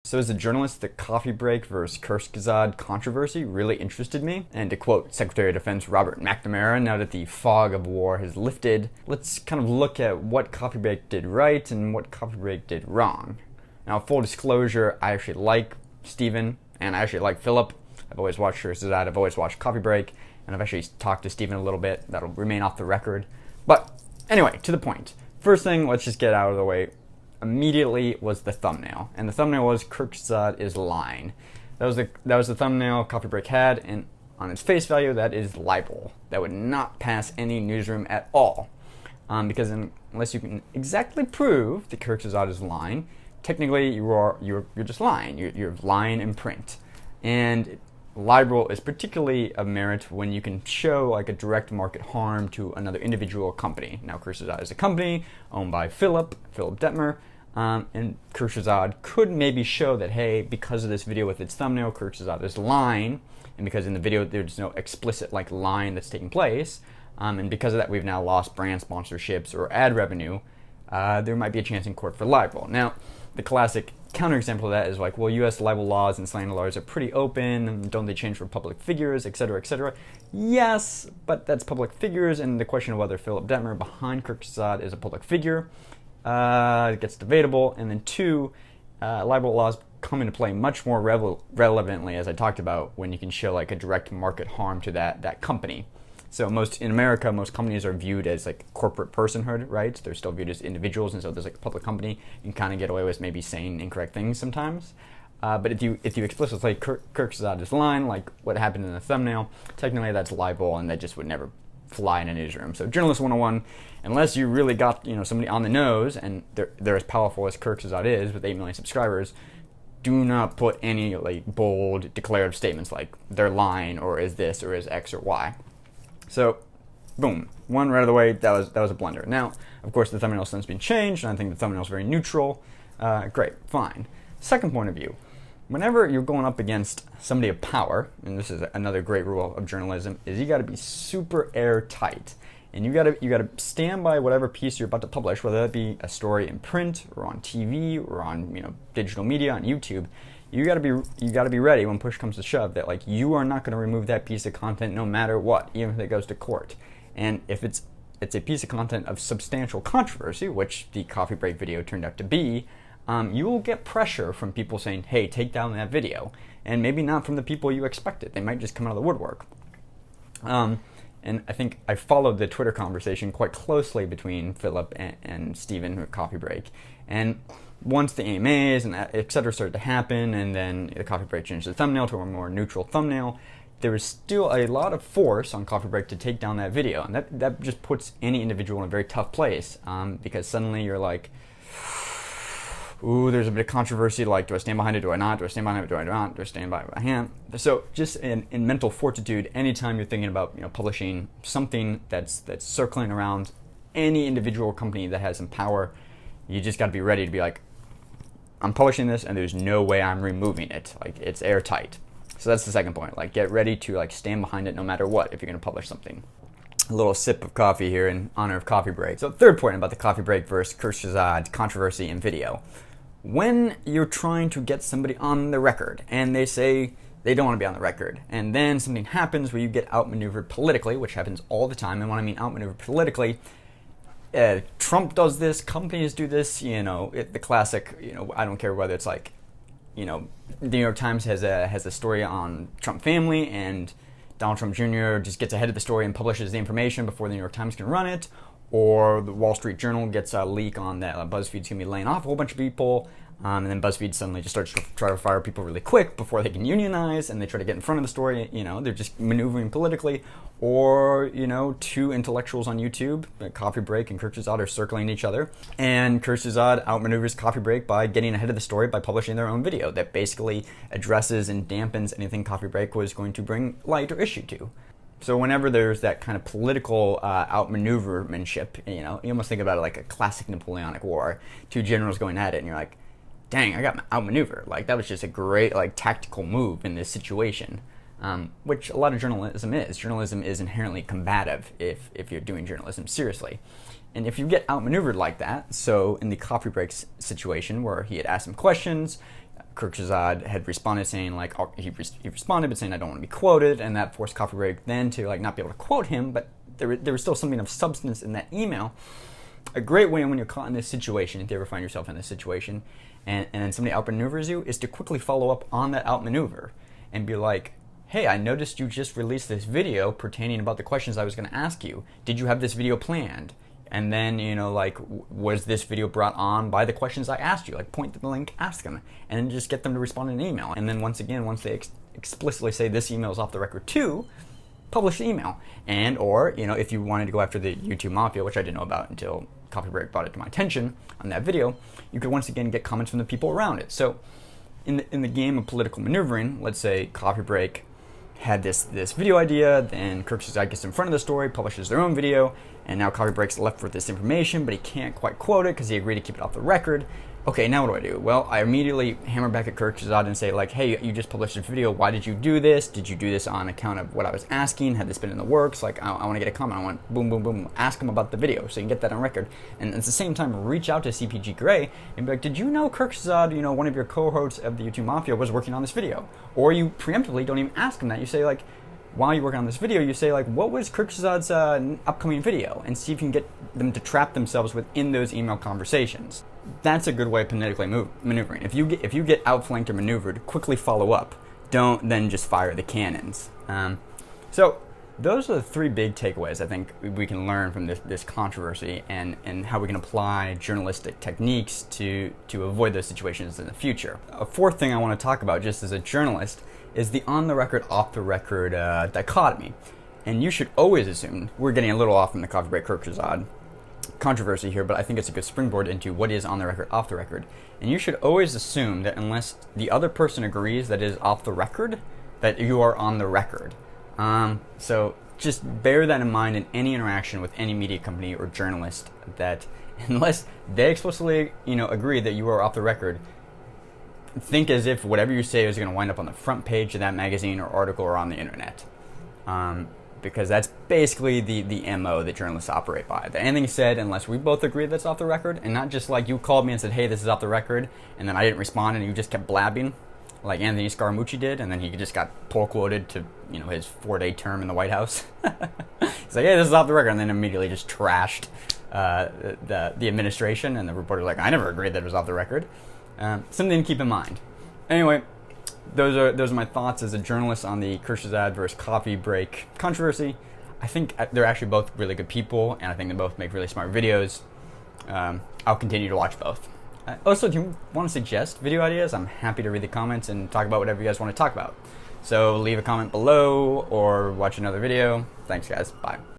So as a journalist, the coffee break versus Kurzgesagt controversy really interested me. And to quote Secretary of Defense Robert McNamara, now that the fog of war has lifted, let's kind of look at what coffee break did right and what coffee break did wrong. Now, full disclosure, I actually like Stephen and I actually like Philip. I've always watched Kurzgesagt, I've always watched Coffee Break, and I've actually talked to Stephen a little bit. That'll remain off the record. But anyway, to the point. First thing, let's just get out of the way immediately was the thumbnail. And the thumbnail was Kurzgesagt is lying. That was the thumbnail Coffee Break had, and on its face value, that is libel. That would not pass any newsroom at all. Because unless you can exactly prove that Kurzgesagt is lying, technically you're just lying. You're lying in print. And libel is particularly of merit when you can show like a direct market harm to another individual company. Now, Kurzgesagt is a company owned by Philip Detmer, and Kurzgesagt could maybe show that, hey, because of this video with its thumbnail, Kurzgesagt is lying, and because in the video there's no explicit like lying that's taking place, and because of that we've now lost brand sponsorships or ad revenue, there might be a chance in court for libel. Now, the classic counterexample of that is like, well, U.S. libel laws and slander laws are pretty open, and don't they change for public figures, etc., etc.? Yes, but that's public figures, and the question of whether Philip Detmer behind Kurzgesagt is a public figure gets debatable. And then two, libel laws come into play much more relevantly, as I talked about, when you can show like a direct market harm to that company. So in America, most companies are viewed as like corporate personhood, right? They're still viewed as individuals, and so there's like a public company. You can kind of get away with maybe saying incorrect things sometimes. But if you explicitly say Kurzgesagt is lying, like what happened in the thumbnail, technically that's libel, and that just would never fly in a newsroom. So Journalist 101, unless you really got somebody on the nose, and they're as powerful as Kurzgesagt is with 8 million subscribers, do not put any like bold declarative statements like they're lying or is this or is X or Y. So, boom, one right out of the way, that was a blunder. Now, of course, the thumbnail has since been changed, and I think the thumbnail is very neutral. Great, fine. Second point of view, whenever you're going up against somebody of power, and this is another great rule of journalism, is you got to be super airtight, and you got to stand by whatever piece you're about to publish, whether that be a story in print or on TV or on digital media on YouTube. You got to be ready when push comes to shove that like you are not going to remove that piece of content no matter what, even if it goes to court. And if it's a piece of content of substantial controversy, which the coffee break video turned out to be, you will get pressure from people saying, hey, take down that video. And maybe not from the people you expected. They might just come out of the woodwork. And I think I followed the Twitter conversation quite closely between Philip and Stephen at Coffee Break. And once the AMAs and et cetera started to happen, and then the Coffee Break changed the thumbnail to a more neutral thumbnail, there was still a lot of force on Coffee Break to take down that video. And that just puts any individual in a very tough place, because suddenly you're like, ooh, there's a bit of controversy, like, do I stand behind it, do I not, do I stand behind it, do I not, do I stand by my hand? So just in mental fortitude, anytime you're thinking about publishing something that's circling around any individual company that has some power, you just got to be ready to be like, I'm publishing this and there's no way I'm removing it. Like, it's airtight. So that's the second point. Like, get ready to like stand behind it no matter what if you're going to publish something. A little sip of coffee here in honor of Coffee Break. So third point about the Coffee Break versus Kurzgesagt controversy in video. When you're trying to get somebody on the record and they say they don't want to be on the record, and then something happens where you get outmaneuvered politically, which happens all the time, and when I mean outmaneuvered politically, Trump does this, companies do this, the classic, I don't care whether it's like, the New York Times has a story on Trump family, and Donald Trump Jr. just gets ahead of the story and publishes the information before the New York Times can run it, or the Wall Street Journal gets a leak on that BuzzFeed's going to be laying off a whole bunch of people, and then BuzzFeed suddenly just starts to try to fire people really quick before they can unionize, and they try to get in front of the story. They're just maneuvering politically. Or, two intellectuals on YouTube, Coffee Break and Kurzgesagt, are circling each other, and Kurzgesagt outmaneuvers Coffee Break by getting ahead of the story by publishing their own video that basically addresses and dampens anything Coffee Break was going to bring light or issue to. So whenever there's that kind of political outmaneuvermanship, you almost think about it like a classic Napoleonic War, two generals going at it, and you're like, dang, I got outmaneuvered. Like, that was just a great tactical move in this situation. Which a lot of journalism is. Journalism is inherently combative if you're doing journalism seriously. And if you get outmaneuvered like that, so in the Coffee Break situation where he had asked some questions, Kurzgesagt had responded saying like, he responded but saying I don't want to be quoted, and that forced Coffee Break then to like not be able to quote him, but there was still something of substance in that email. A great way when you're caught in this situation, if you ever find yourself in this situation, and then somebody outmaneuvers you, is to quickly follow up on that outmaneuver and be like, hey, I noticed you just released this video pertaining about the questions I was going to ask you. Did you have this video planned? And then, like, was this video brought on by the questions I asked you? Like, point to the link, ask them, and then just get them to respond in an email. And then once they explicitly say this email is off the record too, publish the email. And, or, if you wanted to go after the YouTube Mafia, which I didn't know about until Coffee Break brought it to my attention on that video, you could once again get comments from the people around it. So, in the game of political maneuvering, let's say Coffee Break had this video idea, then Kurzgesagt gets in front of the story, publishes their own video, and now Coffee Break's left with this information, but he can't quite quote it because he agreed to keep it off the record. Okay, now what do? Well, I immediately hammer back at Kurzgesagt and say like, hey, you just published a video, why did you do this? Did you do this on account of what I was asking? Had this been in the works? Like, I want to get a comment, I want boom, boom, boom, ask him about the video so you can get that on record. And at the same time, reach out to CPG Grey and be like, did you know Kurzgesagt, one of your cohorts of the YouTube Mafia was working on this video? Or you preemptively don't even ask him that, you say like, while you're working on this video, you say like, what was Kurzgesagt's upcoming video? And see if you can get them to trap themselves within those email conversations. That's a good way of politically maneuvering. If you get outflanked or maneuvered, quickly follow up. Don't then just fire the cannons. So those are the three big takeaways I think we can learn from this controversy, and how we can apply journalistic techniques to avoid those situations in the future. A fourth thing I want to talk about, just as a journalist, is the on-the-record, off-the-record dichotomy. And you should always assume, we're getting a little off from the Coffee Break Kurzgesagt controversy here, but I think it's a good springboard into what is on the record, off the record. And you should always assume that unless the other person agrees that it is off the record, that you are on the record. So just bear that in mind in any interaction with any media company or journalist, that unless they explicitly, agree that you are off the record, think as if whatever you say is going to wind up on the front page of that magazine or article or on the internet. Because that's basically the MO that journalists operate by. That anything said, unless we both agree that's off the record, and not just like you called me and said, hey, this is off the record, and then I didn't respond and you just kept blabbing, like Anthony Scaramucci did, and then he just got pull quoted to, his 4-day term in the White House. He's like, hey, this is off the record, and then immediately just trashed the administration, and the reporter's like, I never agreed that it was off the record. Something to keep in mind. Anyway, those are my thoughts as a journalist on the Kurzgesagt versus Coffee Break controversy. I think they're actually both really good people, and I think they both make really smart videos. I'll continue to watch both. Also, if you want to suggest video ideas, I'm happy to read the comments and talk about whatever you guys want to talk about. So leave a comment below or watch another video. Thanks, guys. Bye.